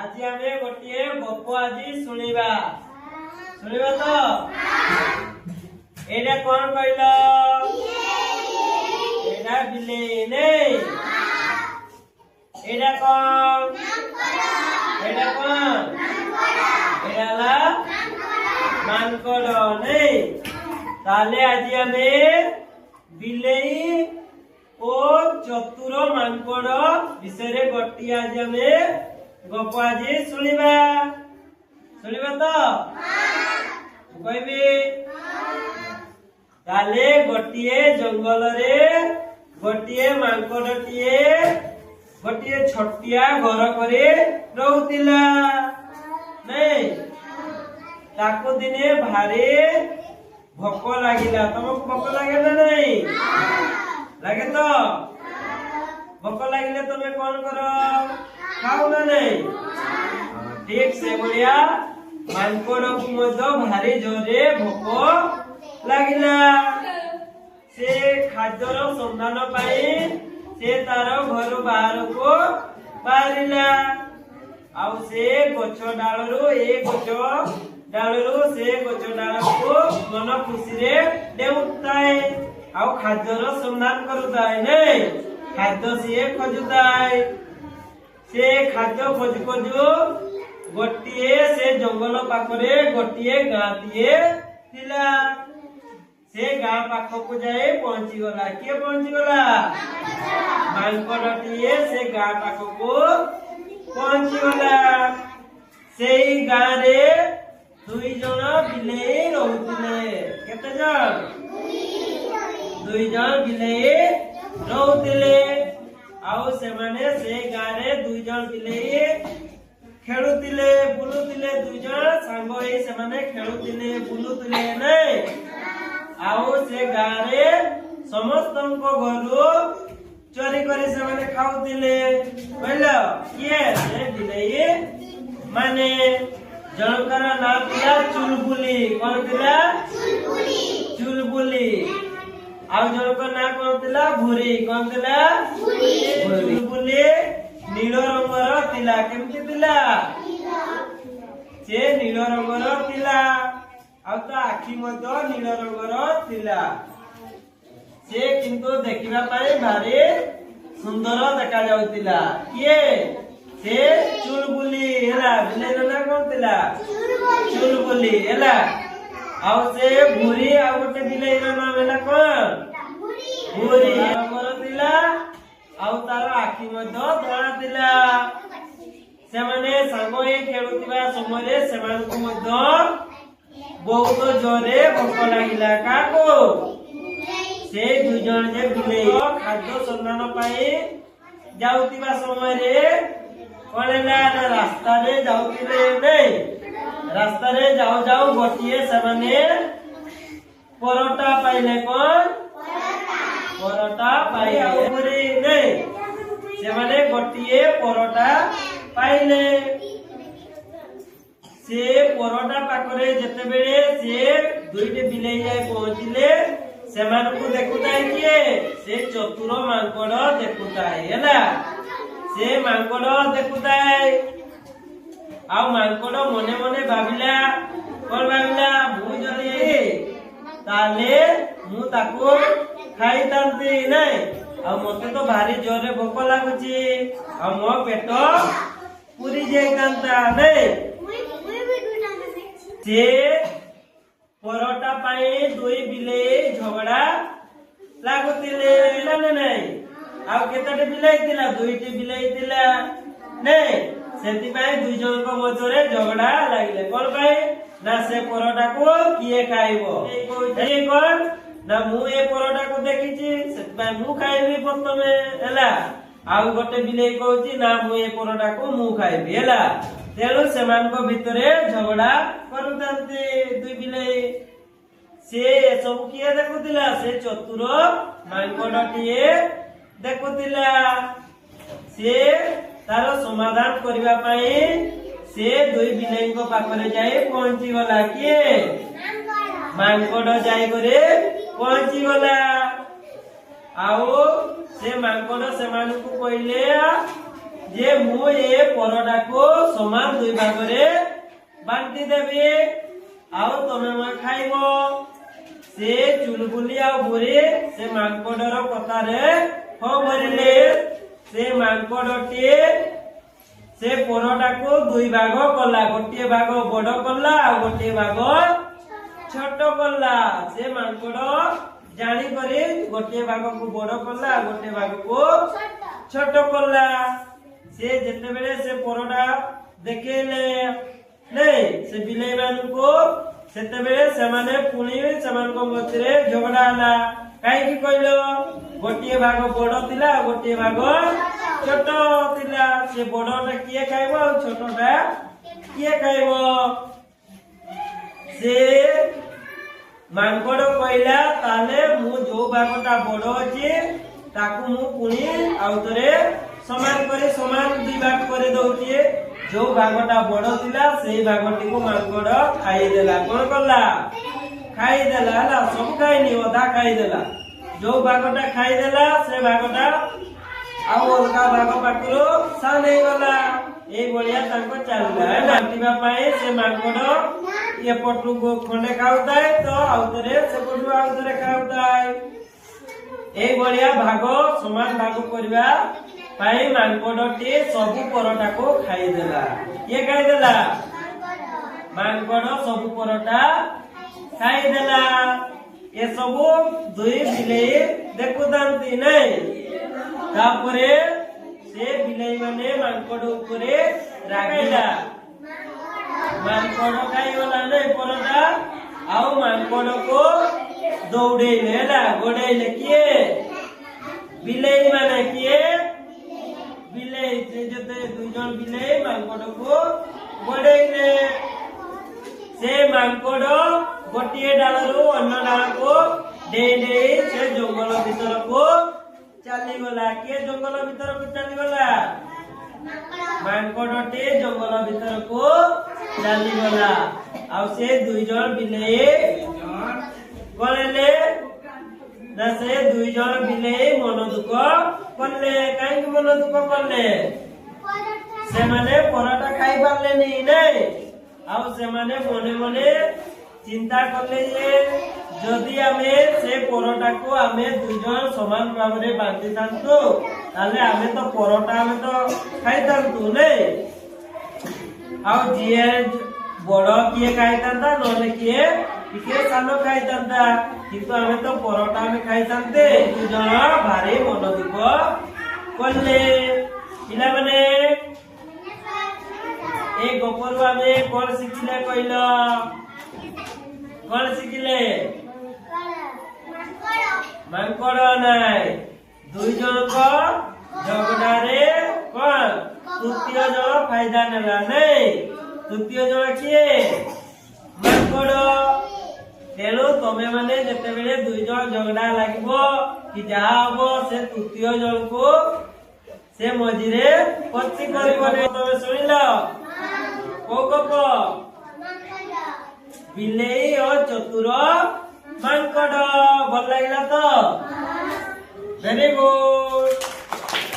आज आम गोटे गप आज शुणा शुणा तो एटा कौन कहल एटा बिलेई नहीं एटा कौन एटा कौन एटा मानकड़ नहीं ताले आज आम बिलेई और चतुर मानकड़ विषय गोटी आज आम गप आज शुणा शुणा तो कहबी ताले गोटे जंगल रे गोटे मांकड़टीए गोटे छटिया घर करे रहूतिला नहीं ताको दिने भारी भोक लागिला तुमको भोक लागे ना नहीं लगे तो भोक लगे तुम्हें कौन करो खाओ ना नहीं ठीक से बढ़िया मांकड़ को भारी जोरे भोक लगिला से खाद्यर संधान पाई से तार घर बाहर को बाहरिला आउ से गछ डालरू ए गछ डालरू से गछ डाल को मन खुशी रे देउताए आउ खाद्यर संधान करुताए नहीं खाद्य से खोजुताए से खाद्य खोज खोजु गोटे से जंगल पाखरे गोटे गाँतीए थिला से गाँ पाख को जाए पहुंची गला किए पहुंची गला मांकड़टीए से गाँ पाख को पहुंची गला से गाँ रे दुई जन बिलेई रहउतिले केते जन दुई जन बिलेई रहउतिले आउ से माने से गाँ रे दुई जन बिलेई खेलुतिले बुलुतिले दुई जन सांग होई से माने खेलुतिले बुलुतिले नहीं आउ से गाँ रे समस्तंको घरु चोरी करी से माने खाउतिले कहलो किए से बिलेई माने जनकर नाम थिला चुलबुली कौन थिला चुलबुली आउ जनकर नाम कौन थिला भूरी कौन थिला चुलबुली नील रंगर थिला केमति थिला से नील रंगर थिला आउ तो आखि मध्य नील रंगर थिला से किंतु देखिबा पाए भारी सुंदर देखा जाउतिला किए से चुलबुली हैला बिलेई ना कौन थिला चुलबुली हैला आउ से भूरी आउ गोटे बिलेई नाम हैला कौन भूरी रंगर थिला आउ तार आखि मध्य धळा थिला से माने सांग होई खेलुतिबा समय से मानकु मध्य बहुत जोरे भोक लागिला काको से दुई जन जे बिलेई खाद्य संधान पाई जाउतिबा समय रे कोलेला ना रास्ता रे जाउतिले नहीं रास्ता रे जाऊ जाऊ गोटिए सने परोटा पाइले कौन परोटा पाइले पूरी नहीं से माने गोटिए परोटा पाइले से परोटा पाखरे जते बेले से दुईटे बिलेई जाय पहुंचिले सेमान को देखुताय किए से चतुर मांकड़ देखुताय हैला से मांकड़ देखुताय आ मांकड़ मने मने भाबिला कोन भाबिला मु जदी ताले मु ताको खाई तांती नहीं आ मते तो भारी जोरे भोक लागुची आ मो पेट पूरी जाइतांता नहीं से परोटा पाई दुई बिलेई झगड़ा लागुतिले नहीं आउ केतटे बिलेई थिला दुईटी बिलेई थिला नहीं सेति पाई दुई जन को मधरे झगड़ा लागिले कोन पाई ना से परोटा को किए खाइबो ए कोन ना मु ए परोटा को देखिची सेति पाई मु खाइबी प्रथमे हैला आउ गोटे बिलेई कहूची ना मु ए परोटा को मु खाइबी हैला तेणु सेमान को भितरे झगड़ा करुतांती दुई बिलेई से सब किए देखुतिला से चतुर मांकड़टीए देखुतिला से तार समाधान करबा पई से दुई बिलेई को पाखरे जाई पहुंची गला किए मांकड़ जाई करे पहुंची गला आओ से मांकड़ से मानकु कहले जे मु ए परटा को समान दुई भाग रे बांटी देबी आउ तमे मा खाइबो से चुलबुली आ बुरी से मांकोडर कथा रे हो भरिले से मांकोडटी से परटा को दुई भाग कला गोटे भाग बड़ कला आ गोटे भाग छोट कला से मांकोड जानी करी गोटे भाग को बड़ कला आ गोटे भाग को छोट कला से जेते बेले से परटा देखेले नहीं से बिलाई मान को सेते बेले से माने पुणी समान को मधरे झगड़ा हला काई की कहलो गोटे भाग बड़ थिला गोटे भाग छोट थिला से बड़टा किए खाइबो आ छोटटा किए खाइबो से मांकोड कहला ताले मु जो भागटा बड़ अछि ताकू मु पुणी आउतरे समान करे समान दुई भाग करे दउची जो भागटा बड़ थिला सेही भागटी को मांकोड खाई देला कोन करला खाई देला हला सब खाइनी अधा खाई देला जो भागटा खाई देला से भागटा आ अलगा भाग पाकरो सा नहीं गला ए बलिया तांको चलला नाटिबा पाए से मांकोड ये पटु को खंडे खाउताय तो आउतरे से पटु आउतरे खाउताय ए बलिया भाग समान भाग करबा पाई मांकोडटी सब परटा को खाई देला ये खाई देला मांकोड सब परटा खाई देला ये सब दुई बिलाई देखु दांती नहीं तापरे से बिलाई माने मांकोड ऊपरे रागिला मांकोड खाई गला नहीं परटा आउ मांकोड को दौड़ेले ला गोड़ेले किए बिलाई माने किए बिलाई से जते दुई जन बिलाई मांकोड को गोड़ेले से मांकोड गोटिए डालरू अन्य डाल को डे डे से जंगल भीतर को चली गला के जंगल भीतर को चली गला मांकोडटे जंगल भीतर को चली गला आ से दुई जन बिलाई गलेले ना से दुई जन बिलाई मन दुख करले काई मन दुख करले से माने परटा खाई पारले नहीं आ से माने मने मने चिंता करले जे जदि आमे से परटा को आमे दुई जन समान भाव रे बांटी थांतु ताले आमे तो परटा आमे तो खाई थांतु नहीं आ जिए बड़ किए खाई थांता नले किए टिके सानो खाई थांता किंतु आमे तो परटा आमे खाई थांते दुई जन भारी मन दुख करले पिला माने ए गोपरु आमे कोन शिखिले कइलो कोन शिखिले मांकोड नाय दुई जन को झगड़ा रे कोन तृतीय जन फायदा नेला नहीं तृतीय जन किए मांकोड तेलो तमे माने जते बेले दुई जन झगड़ा लागिबो कि जा हबो से तृतीय जन को से मझिरे पत्ती करबो ने तमे सुनिलो को गप बिलेई और चतुर मांकोड भल लागला तो वेरी गुड।